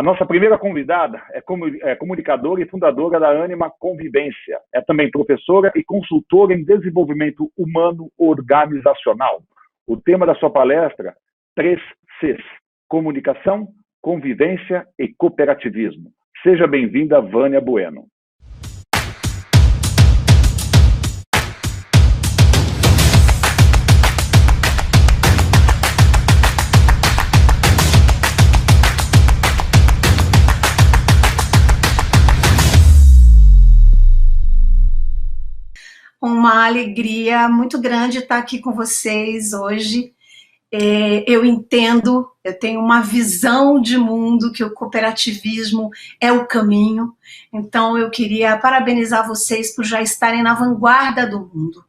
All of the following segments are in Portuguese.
A nossa primeira convidada é comunicadora e fundadora da Ânima Convivência. É também professora e consultora em desenvolvimento humano organizacional. O tema da sua palestra, 3 Cs: comunicação, convivência e cooperativismo. Seja bem-vinda, Vânia Bueno. Uma alegria muito grande estar aqui com vocês hoje. Eu entendo, eu tenho uma visão de mundo que o cooperativismo é o caminho. Então, eu queria parabenizar vocês por já estarem na vanguarda do mundo.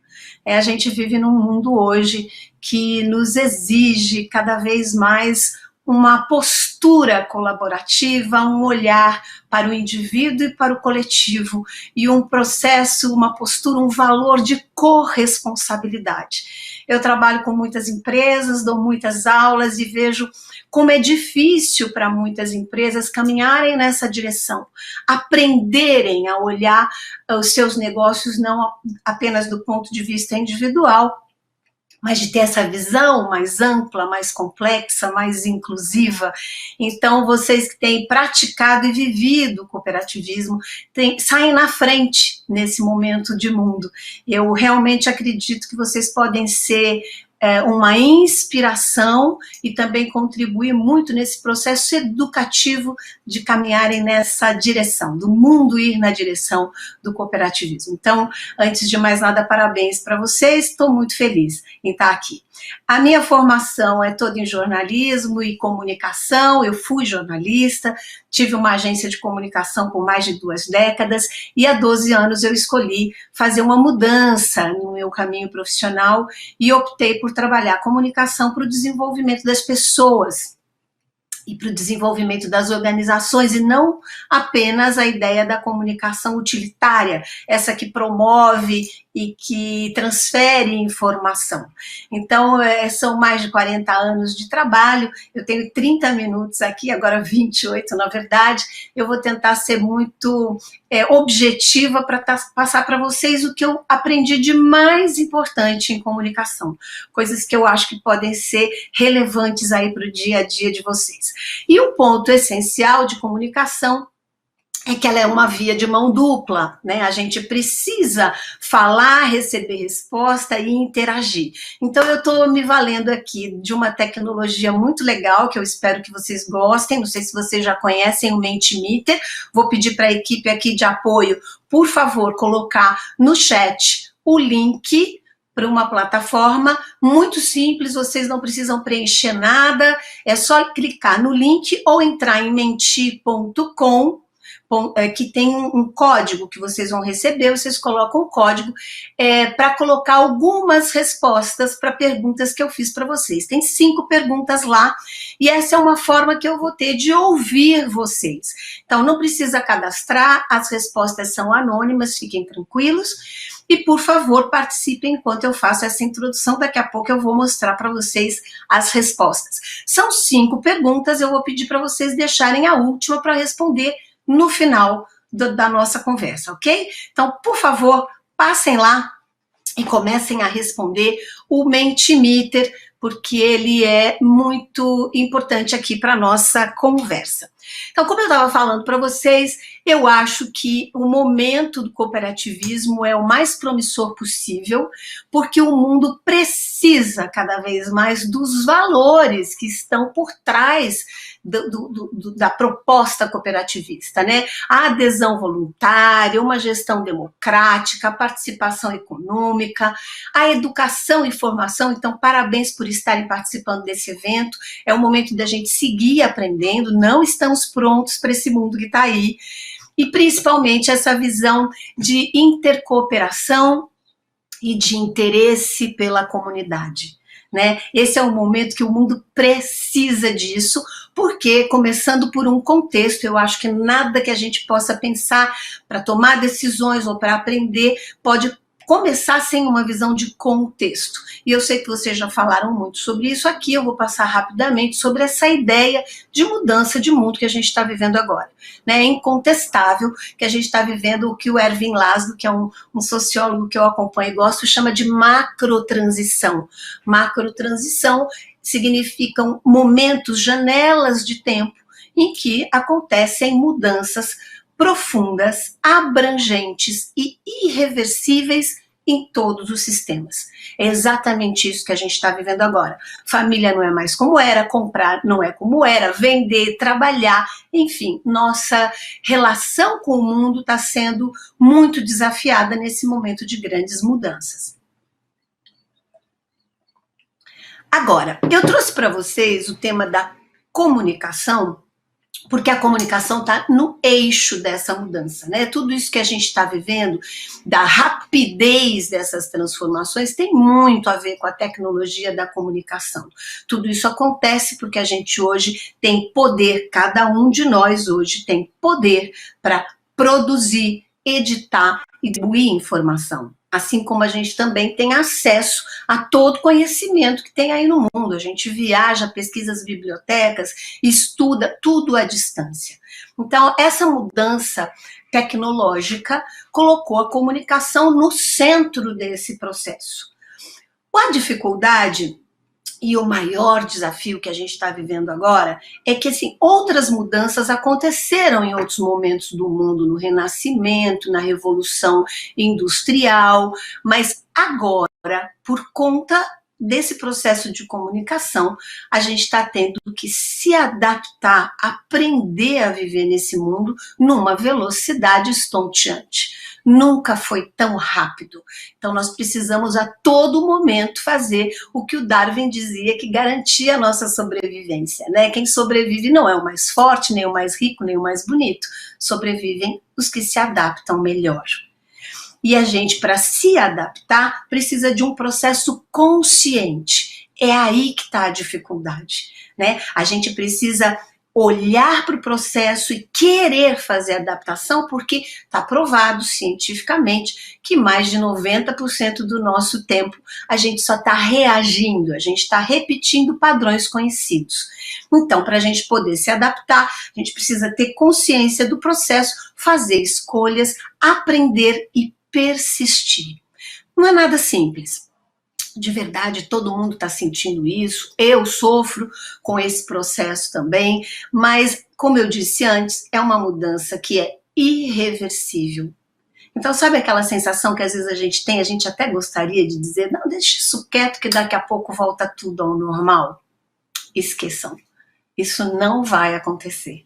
A gente vive num mundo hoje que nos exige cada vez mais uma postura colaborativa, um olhar para o indivíduo e para o coletivo, e um processo, uma postura, um valor de corresponsabilidade. Eu trabalho com muitas empresas, dou muitas aulas e vejo como é difícil para muitas empresas caminharem nessa direção, aprenderem a olhar os seus negócios não apenas do ponto de vista individual, mas de ter essa visão mais ampla, mais complexa, mais inclusiva. Então, vocês que têm praticado e vivido o cooperativismo saem na frente nesse momento de mundo. Eu realmente acredito que vocês podem ser uma inspiração e também contribuir muito nesse processo educativo de caminharem nessa direção, do mundo ir na direção do cooperativismo. Então, antes de mais nada, parabéns para vocês, estou muito feliz em estar aqui. A minha formação é toda em jornalismo e comunicação, eu fui jornalista, tive uma agência de comunicação por mais de 2 décadas e há 12 anos eu escolhi fazer uma mudança no meu caminho profissional e optei por trabalhar comunicação para o desenvolvimento das pessoas e para o desenvolvimento das organizações, e não apenas a ideia da comunicação utilitária, essa que promove e que transfere informação. Então, são mais de 40 anos de trabalho, eu tenho 30 minutos aqui, agora 28 na verdade, eu vou tentar ser muito objetiva para passar para vocês o que eu aprendi de mais importante em comunicação, coisas que eu acho que podem ser relevantes aí para o dia a dia de vocês. E o ponto essencial de comunicação é que ela é uma via de mão dupla, né? A gente precisa falar, receber resposta e interagir. Então, eu estou me valendo aqui de uma tecnologia muito legal, que eu espero que vocês gostem, não sei se vocês já conhecem o Mentimeter, vou pedir para a equipe aqui de apoio, por favor, colocar no chat o link para uma plataforma muito simples, vocês não precisam preencher nada, é só clicar no link ou entrar em menti.com, que tem um código que vocês vão receber, vocês colocam o código para colocar algumas respostas para perguntas que eu fiz para vocês. Tem 5 perguntas lá, e essa é uma forma que eu vou ter de ouvir vocês. Então, não precisa cadastrar, as respostas são anônimas, fiquem tranquilos, e, por favor, participem enquanto eu faço essa introdução, daqui a pouco eu vou mostrar para vocês as respostas. São 5 perguntas, eu vou pedir para vocês deixarem a última para responder no final da nossa conversa, ok? Então, por favor, passem lá e comecem a responder o Mentimeter, porque ele é muito importante aqui para a nossa conversa. Então, como eu estava falando para vocês, eu acho que o momento do cooperativismo é o mais promissor possível, porque o mundo precisa cada vez mais dos valores que estão por trás da proposta cooperativista, né? A adesão voluntária, uma gestão democrática, a participação econômica, a educação e formação. Então, parabéns por estarem participando desse evento. É o momento da gente seguir aprendendo, não estamos prontos para esse mundo que está aí. E principalmente essa visão de intercooperação e de interesse pela comunidade, né? Esse é o momento que o mundo precisa disso, porque, começando por um contexto, eu acho que nada que a gente possa pensar para tomar decisões ou para aprender pode começar sem uma visão de contexto. E eu sei que vocês já falaram muito sobre isso aqui, eu vou passar rapidamente sobre essa ideia de mudança de mundo que a gente está vivendo agora. É incontestável que a gente está vivendo o que o Ervin Laszlo, que é um sociólogo que eu acompanho e gosto, chama de macrotransição. Macrotransição significam momentos, janelas de tempo em que acontecem mudanças profundas, abrangentes e irreversíveis em todos os sistemas. É exatamente isso que a gente está vivendo agora. Família não é mais como era, comprar não é como era, vender, trabalhar, enfim, nossa relação com o mundo está sendo muito desafiada nesse momento de grandes mudanças. Agora, eu trouxe para vocês o tema da comunicação, porque a comunicação está no eixo dessa mudança, né? Tudo isso que a gente está vivendo, da rapidez dessas transformações, tem muito a ver com a tecnologia da comunicação. Tudo isso acontece porque a gente hoje tem poder, cada um de nós hoje tem poder para produzir, editar e distribuir informação. Assim como a gente também tem acesso a todo conhecimento que tem aí no mundo. A gente viaja, pesquisa as bibliotecas, estuda tudo à distância. Então, essa mudança tecnológica colocou a comunicação no centro desse processo. A dificuldade e o maior desafio que a gente está vivendo agora é que assim, outras mudanças aconteceram em outros momentos do mundo, no Renascimento, na Revolução Industrial, mas agora, por conta desse processo de comunicação, a gente está tendo que se adaptar, aprender a viver nesse mundo numa velocidade estonteante. Nunca foi tão rápido. Então, nós precisamos a todo momento fazer o que o Darwin dizia que garantia a nossa sobrevivência, né? Quem sobrevive não é o mais forte, nem o mais rico, nem o mais bonito. Sobrevivem os que se adaptam melhor. E a gente, para se adaptar, precisa de um processo consciente. É aí que está a dificuldade, né? A gente precisa olhar para o processo e querer fazer adaptação, porque está provado cientificamente que mais de 90% do nosso tempo a gente só está reagindo, a gente está repetindo padrões conhecidos. Então, para a gente poder se adaptar, a gente precisa ter consciência do processo, fazer escolhas, aprender e persistir. Não é nada simples. De verdade, todo mundo está sentindo isso, eu sofro com esse processo também, mas, como eu disse antes, é uma mudança que é irreversível. Então, sabe aquela sensação que às vezes a gente até gostaria de dizer, não, deixa isso quieto que daqui a pouco volta tudo ao normal? Esqueçam, isso não vai acontecer.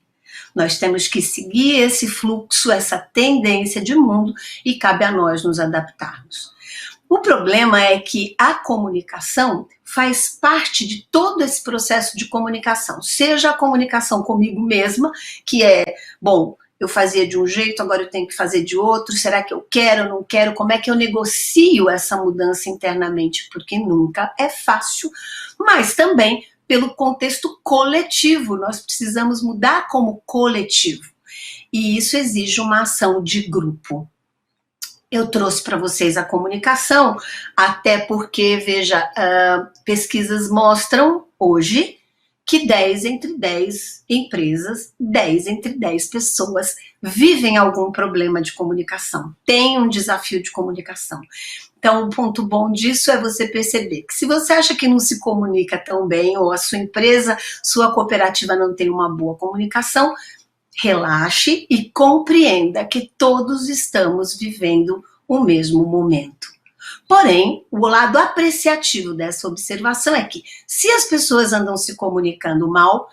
Nós temos que seguir esse fluxo, essa tendência de mundo e cabe a nós nos adaptarmos. O problema é que a comunicação faz parte de todo esse processo de comunicação, seja a comunicação comigo mesma, que é, bom, eu fazia de um jeito, agora eu tenho que fazer de outro, será que eu quero, não quero, como é que eu negocio essa mudança internamente, porque nunca é fácil, mas também pelo contexto coletivo, nós precisamos mudar como coletivo, e isso exige uma ação de grupo. Eu trouxe para vocês a comunicação, até porque, veja, pesquisas mostram hoje que 10 entre 10 empresas, 10 entre 10 pessoas vivem algum problema de comunicação, têm um desafio de comunicação. Então, o ponto bom disso é você perceber que se você acha que não se comunica tão bem, ou a sua empresa, sua cooperativa não tem uma boa comunicação, relaxe e compreenda que todos estamos vivendo o mesmo momento. Porém, o lado apreciativo dessa observação é que, se as pessoas andam se comunicando mal,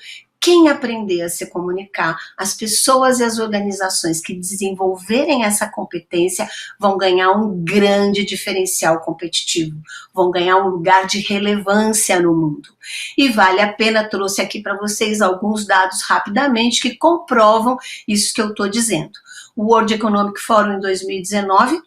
quem aprender a se comunicar, as pessoas e as organizações que desenvolverem essa competência vão ganhar um grande diferencial competitivo, vão ganhar um lugar de relevância no mundo. E vale a pena, trouxe aqui para vocês alguns dados rapidamente que comprovam isso que eu estou dizendo. O World Economic Forum em 2019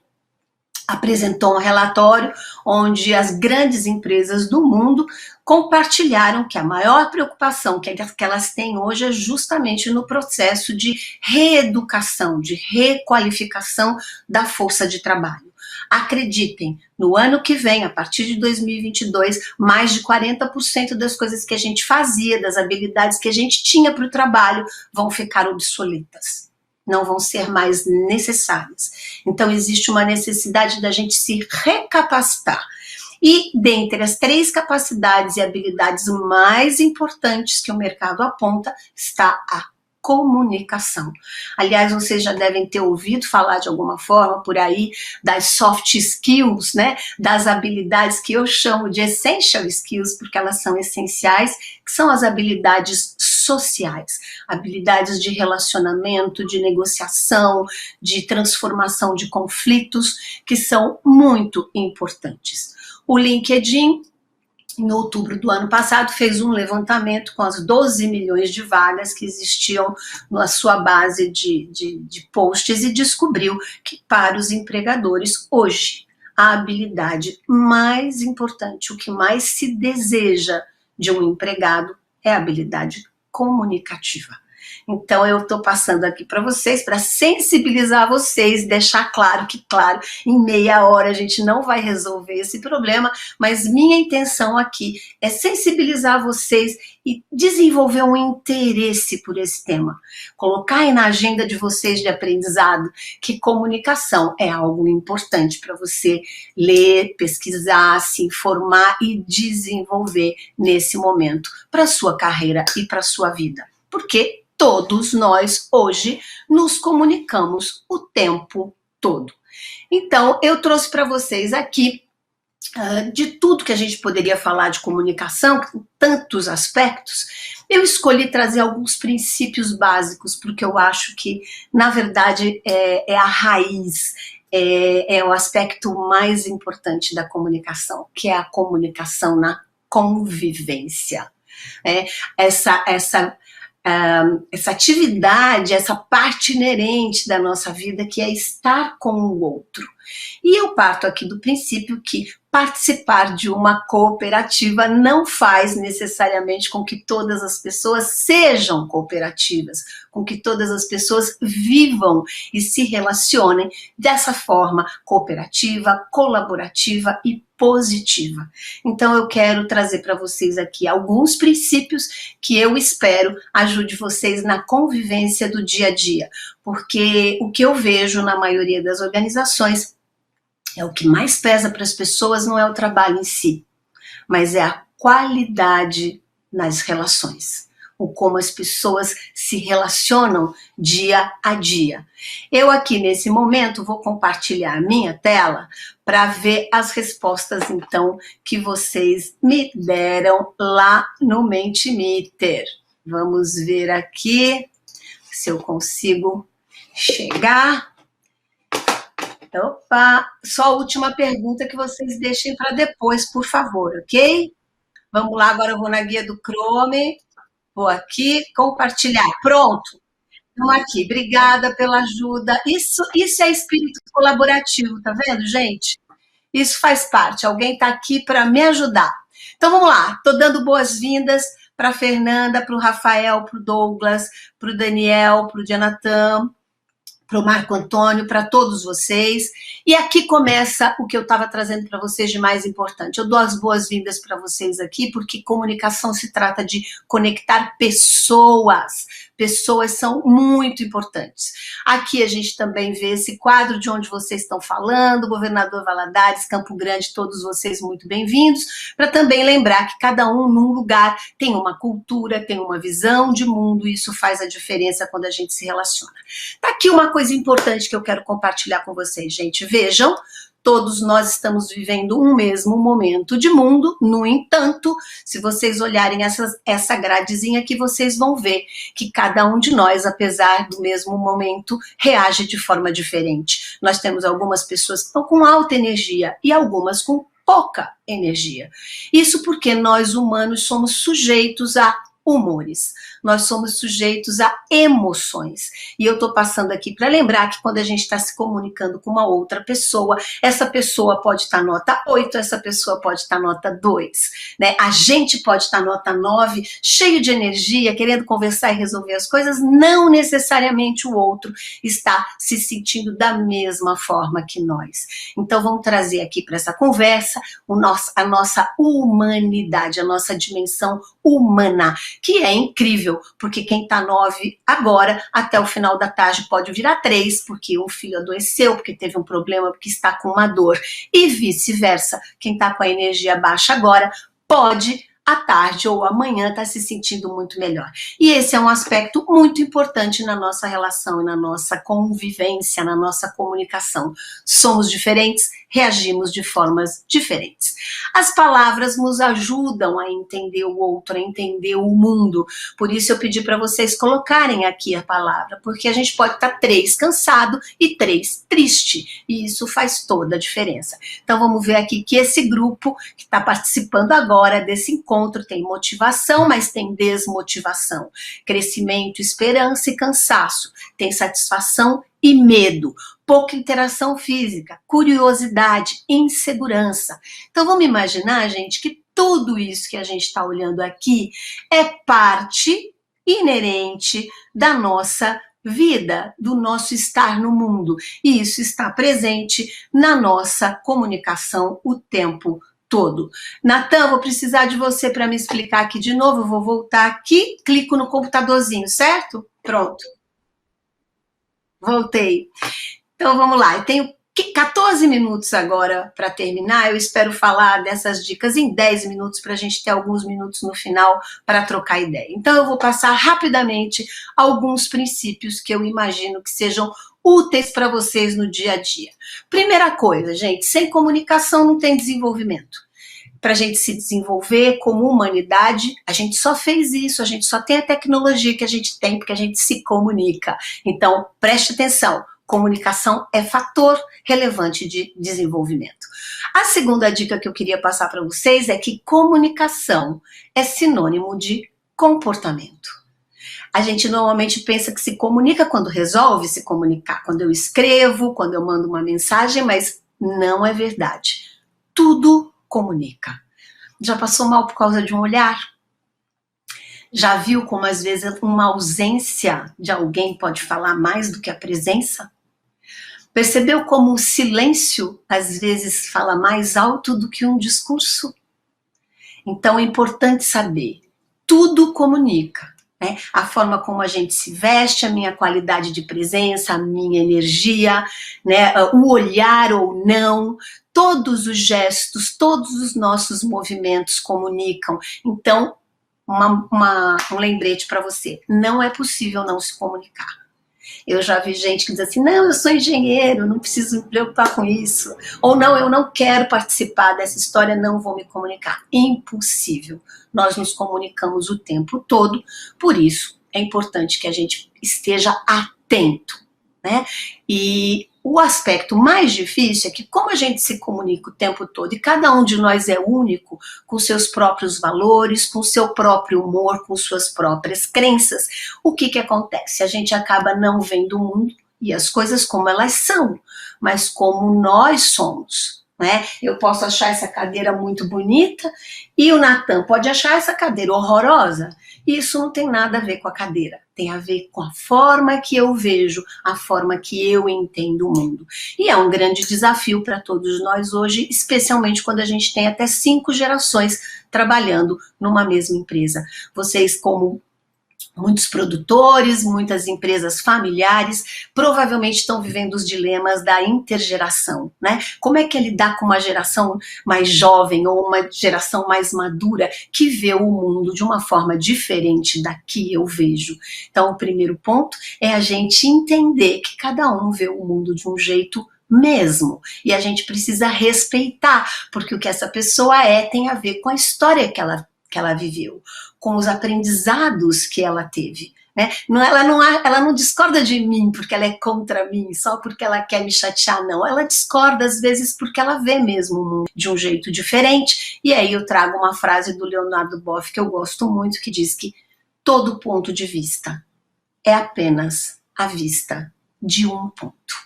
apresentou um relatório onde as grandes empresas do mundo compartilharam que a maior preocupação que elas têm hoje é justamente no processo de reeducação, de requalificação da força de trabalho. Acreditem, no ano que vem, a partir de 2022, mais de 40% das coisas que a gente fazia, das habilidades que a gente tinha para o trabalho, vão ficar obsoletas. Não vão ser mais necessárias. Então, existe uma necessidade da gente se recapacitar. E, dentre as 3 capacidades e habilidades mais importantes que o mercado aponta, está a comunicação. Aliás, vocês já devem ter ouvido falar de alguma forma por aí das soft skills, né? Das habilidades que eu chamo de essential skills, porque elas são essenciais, que são as habilidades sociais, habilidades de relacionamento, de negociação, de transformação de conflitos, que são muito importantes. O LinkedIn, em outubro do ano passado, fez um levantamento com as 12 milhões de vagas que existiam na sua base de posts e descobriu que para os empregadores hoje a habilidade mais importante, o que mais se deseja de um empregado é a habilidade comunicativa. Então, eu estou passando aqui para vocês, para sensibilizar vocês, deixar claro que, claro, em meia hora a gente não vai resolver esse problema, mas minha intenção aqui é sensibilizar vocês e desenvolver um interesse por esse tema. Colocar aí na agenda de vocês de aprendizado que comunicação é algo importante para você ler, pesquisar, se informar e desenvolver nesse momento para a sua carreira e para a sua vida. Porque todos nós hoje nos comunicamos o tempo todo. Então, eu trouxe para vocês aqui de tudo que a gente poderia falar de comunicação, tantos aspectos, eu escolhi trazer alguns princípios básicos, porque eu acho que, na verdade, é a raiz, é o aspecto mais importante da comunicação, que é a comunicação na convivência. Essa atividade, essa parte inerente da nossa vida que é estar com o outro. E eu parto aqui do princípio que participar de uma cooperativa não faz necessariamente com que todas as pessoas sejam cooperativas, com que todas as pessoas vivam e se relacionem dessa forma cooperativa, colaborativa e positiva. Então eu quero trazer para vocês aqui alguns princípios que eu espero ajude vocês na convivência do dia a dia, porque o que eu vejo na maioria das organizações é o que mais pesa para as pessoas não é o trabalho em si, mas é a qualidade nas relações, o como as pessoas se relacionam dia a dia. Eu aqui nesse momento vou compartilhar a minha tela para ver as respostas então que vocês me deram lá no Mentimeter. Vamos ver aqui se eu consigo chegar. Opa, só a última pergunta que vocês deixem para depois, por favor, ok? Vamos lá, agora eu vou na guia do Chrome, vou aqui, compartilhar, pronto. Estamos aqui, obrigada pela ajuda. Isso é espírito colaborativo, tá vendo, gente? Isso faz parte, alguém está aqui para me ajudar. Então vamos lá, estou dando boas-vindas para a Fernanda, para o Rafael, para o Douglas, para o Daniel, para o Jonathan, para o Marco Antônio, para todos vocês. E aqui começa o que eu estava trazendo para vocês de mais importante. Eu dou as boas-vindas para vocês aqui, porque comunicação se trata de conectar pessoas. Pessoas são muito importantes. Aqui a gente também vê esse quadro de onde vocês estão falando, Governador Valadares, Campo Grande, todos vocês muito bem-vindos, para também lembrar que cada um num lugar tem uma cultura, tem uma visão de mundo, e isso faz a diferença quando a gente se relaciona. Tá aqui uma coisa importante que eu quero compartilhar com vocês, gente. Vejam, todos nós estamos vivendo um mesmo momento de mundo, no entanto, se vocês olharem essa gradezinha aqui, vocês vão ver que cada um de nós, apesar do mesmo momento, reage de forma diferente. Nós temos algumas pessoas que estão com alta energia e algumas com pouca energia. Isso porque nós humanos somos sujeitos a humores. nós somos sujeitos a emoções. E eu estou passando aqui para lembrar que quando a gente está se comunicando com uma outra pessoa, essa pessoa pode estar nota 8, essa pessoa pode estar nota 2, né? A gente pode estar nota 9, cheio de energia, querendo conversar e resolver as coisas, não necessariamente o outro está se sentindo da mesma forma que nós. Então vamos trazer aqui para essa conversa a nossa humanidade, a nossa dimensão humana, que é incrível, porque quem está 9 agora, até o final da tarde pode virar 3, porque o filho adoeceu, porque teve um problema, porque está com uma dor, e vice-versa. Quem está com a energia baixa agora pode à tarde ou amanhã está se sentindo muito melhor. E esse é um aspecto muito importante na nossa relação e na nossa convivência, na nossa comunicação. Somos diferentes, reagimos de formas diferentes. As palavras nos ajudam a entender o outro, a entender o mundo. Por isso eu pedi para vocês colocarem aqui a palavra, porque a gente pode estar 3 cansado e 3 triste, e isso faz toda a diferença. Então vamos ver aqui que esse grupo que está participando agora desse encontro tem motivação, mas tem desmotivação, crescimento, esperança e cansaço, tem satisfação e medo, pouca interação física, curiosidade, insegurança. Então vamos imaginar, gente, que tudo isso que a gente está olhando aqui é parte inerente da nossa vida, do nosso estar no mundo. E isso está presente na nossa comunicação o tempo todo. Natan, vou precisar de você para me explicar aqui de novo. Eu vou voltar aqui, clico no computadorzinho, certo? Pronto. Voltei. Então vamos lá, eu tenho 14 minutos agora para terminar. Eu espero falar dessas dicas em 10 minutos para a gente ter alguns minutos no final para trocar ideia. Então eu vou passar rapidamente alguns princípios que eu imagino que sejam úteis para vocês no dia a dia. Primeira coisa, gente, sem comunicação não tem desenvolvimento. Para a gente se desenvolver como humanidade, a gente só fez isso, a gente só tem a tecnologia que a gente tem porque a gente se comunica. Então, preste atenção, comunicação é fator relevante de desenvolvimento. A segunda dica que eu queria passar para vocês é que comunicação é sinônimo de comportamento. A gente normalmente pensa que se comunica quando resolve se comunicar, quando eu escrevo, quando eu mando uma mensagem, mas não é verdade. Tudo comunica. Já passou mal por causa de um olhar? Já viu como às vezes uma ausência de alguém pode falar mais do que a presença? Percebeu como o silêncio às vezes fala mais alto do que um discurso? Então é importante saber, tudo comunica. Né? A forma como a gente se veste, a minha qualidade de presença, a minha energia, né? O olhar ou não, todos os gestos, todos os nossos movimentos comunicam. Então, um lembrete para você, não é possível não se comunicar. Eu já vi gente que diz assim, não, eu sou engenheiro, não preciso me preocupar com isso. Ou não, eu não quero participar dessa história, não vou me comunicar. Impossível. Nós nos comunicamos o tempo todo, por isso é importante que a gente esteja atento, né? E o aspecto mais difícil é que como a gente se comunica o tempo todo e cada um de nós é único, com seus próprios valores, com seu próprio humor, com suas próprias crenças, o que acontece? A gente acaba não vendo o mundo e as coisas como elas são, mas como nós somos. Né? Eu posso achar essa cadeira muito bonita e o Natan pode achar essa cadeira horrorosa. Isso não tem nada a ver com a cadeira, tem a ver com a forma que eu vejo, a forma que eu entendo o mundo. E é um grande desafio para todos nós hoje, especialmente quando a gente tem até 5 gerações trabalhando numa mesma empresa. Vocês, como muitos produtores, muitas empresas familiares, provavelmente estão vivendo os dilemas da intergeração, né? Como é que é lidar com uma geração mais jovem ou uma geração mais madura que vê o mundo de uma forma diferente da que eu vejo? Então, o primeiro ponto é a gente entender que cada um vê o mundo de um jeito mesmo, e a gente precisa respeitar, porque o que essa pessoa tem a ver com a história que ela viveu, com os aprendizados que ela teve. Né? Ela não discorda de mim porque ela é contra mim, só porque ela quer me chatear, não. Ela discorda às vezes porque ela vê mesmo o mundo de um jeito diferente. E aí eu trago uma frase do Leonardo Boff que eu gosto muito, que diz que todo ponto de vista é apenas a vista de um ponto.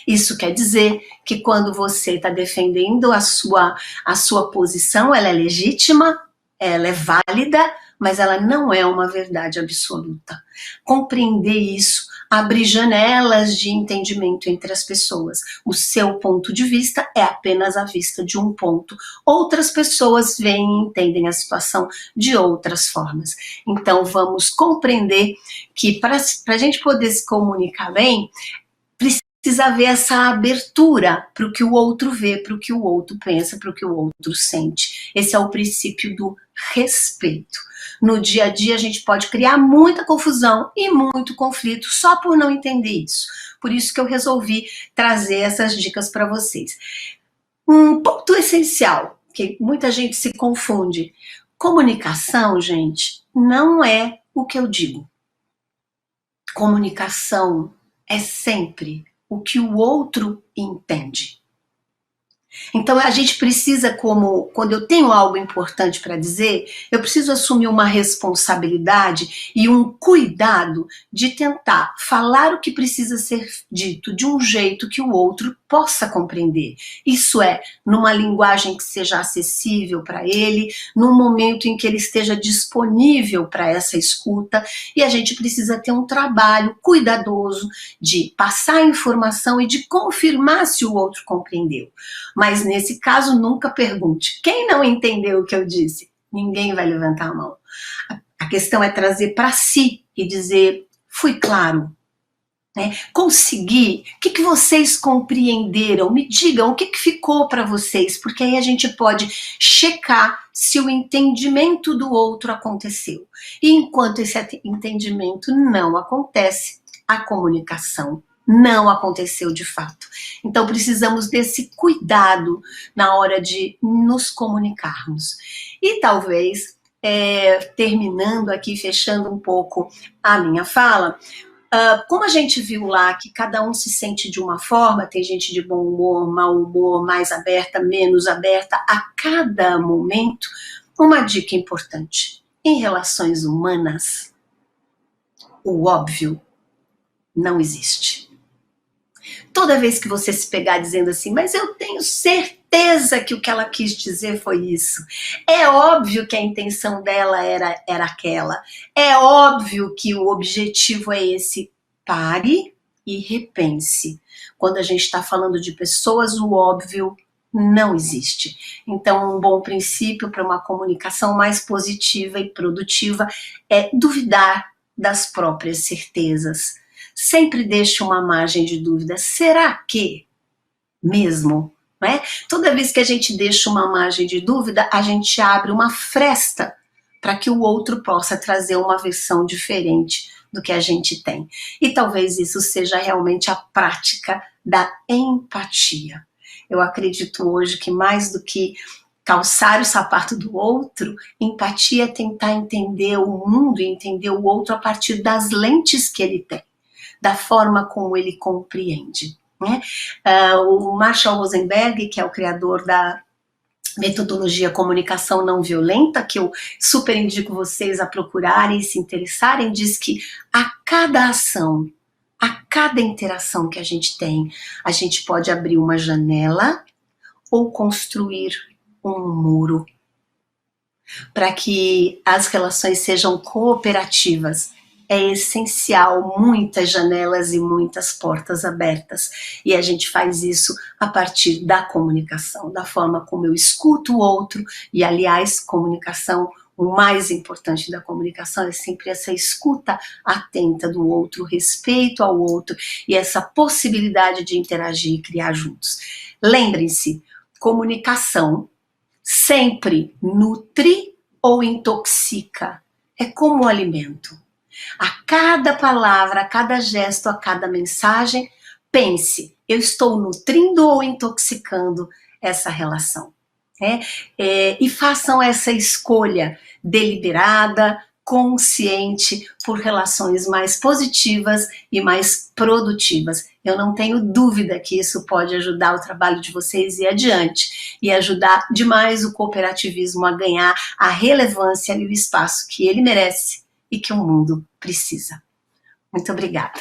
Isso quer dizer que quando você está defendendo a sua posição, ela é legítima, ela é válida, mas ela não é uma verdade absoluta. Compreender isso abre janelas de entendimento entre as pessoas. O seu ponto de vista é apenas a vista de um ponto. Outras pessoas veem e entendem a situação de outras formas. Então, vamos compreender que para a gente poder se comunicar bem, precisa haver essa abertura para o que o outro vê, para o que o outro pensa, para o que o outro sente. Esse é o princípio do respeito. No dia a dia a gente pode criar muita confusão e muito conflito só por não entender isso. Por isso que eu resolvi trazer essas dicas para vocês. Um ponto essencial, que muita gente se confunde. Comunicação, gente, não é o que eu digo. Comunicação é sempre o que o outro entende. Então a gente precisa, quando eu tenho algo importante para dizer, eu preciso assumir uma responsabilidade e um cuidado de tentar falar o que precisa ser dito de um jeito que o outro possa compreender. Isso é, numa linguagem que seja acessível para ele, num momento em que ele esteja disponível para essa escuta, e a gente precisa ter um trabalho cuidadoso de passar a informação e de confirmar se o outro compreendeu. Mas nesse caso, nunca pergunte. Quem não entendeu o que eu disse? Ninguém vai levantar a mão. A questão é trazer para si e dizer, fui claro, né? Consegui? O que vocês compreenderam? Me digam o que ficou para vocês, porque aí a gente pode checar se o entendimento do outro aconteceu. E enquanto esse entendimento não acontece, a comunicação não aconteceu de fato. Então precisamos desse cuidado na hora de nos comunicarmos. E talvez, terminando aqui, fechando um pouco a minha fala, como a gente viu lá que cada um se sente de uma forma, tem gente de bom humor, mau humor, mais aberta, menos aberta, a cada momento, uma dica importante. Em relações humanas, o óbvio não existe. Toda vez que você se pegar dizendo assim, mas eu tenho certeza que o que ela quis dizer foi isso. É óbvio que a intenção dela era aquela. É óbvio que o objetivo é esse. Pare e repense. Quando a gente está falando de pessoas, o óbvio não existe. Então, um bom princípio para uma comunicação mais positiva e produtiva é duvidar das próprias certezas. Sempre deixe uma margem de dúvida. Será que mesmo? Não é? Toda vez que a gente deixa uma margem de dúvida, a gente abre uma fresta para que o outro possa trazer uma versão diferente do que a gente tem. E talvez isso seja realmente a prática da empatia. Eu acredito hoje que mais do que calçar o sapato do outro, empatia é tentar entender o mundo e entender o outro a partir das lentes que ele tem, da forma como ele compreende. Né? O Marshall Rosenberg, que é o criador da metodologia comunicação não violenta, que eu super indico vocês a procurarem e se interessarem, diz que a cada ação, a cada interação que a gente tem, a gente pode abrir uma janela ou construir um muro para que as relações sejam cooperativas. É essencial muitas janelas e muitas portas abertas. E a gente faz isso a partir da comunicação, da forma como eu escuto o outro. E, aliás, comunicação, o mais importante da comunicação é sempre essa escuta atenta do outro, respeito ao outro e essa possibilidade de interagir e criar juntos. Lembrem-se, comunicação sempre nutre ou intoxica. É como o alimento. A cada palavra, a cada gesto, a cada mensagem, pense, eu estou nutrindo ou intoxicando essa relação. E façam essa escolha deliberada, consciente, por relações mais positivas e mais produtivas. Eu não tenho dúvida que isso pode ajudar o trabalho de vocês e adiante, e ajudar demais o cooperativismo a ganhar a relevância e o espaço que ele merece e que o mundo precisa. Muito obrigada.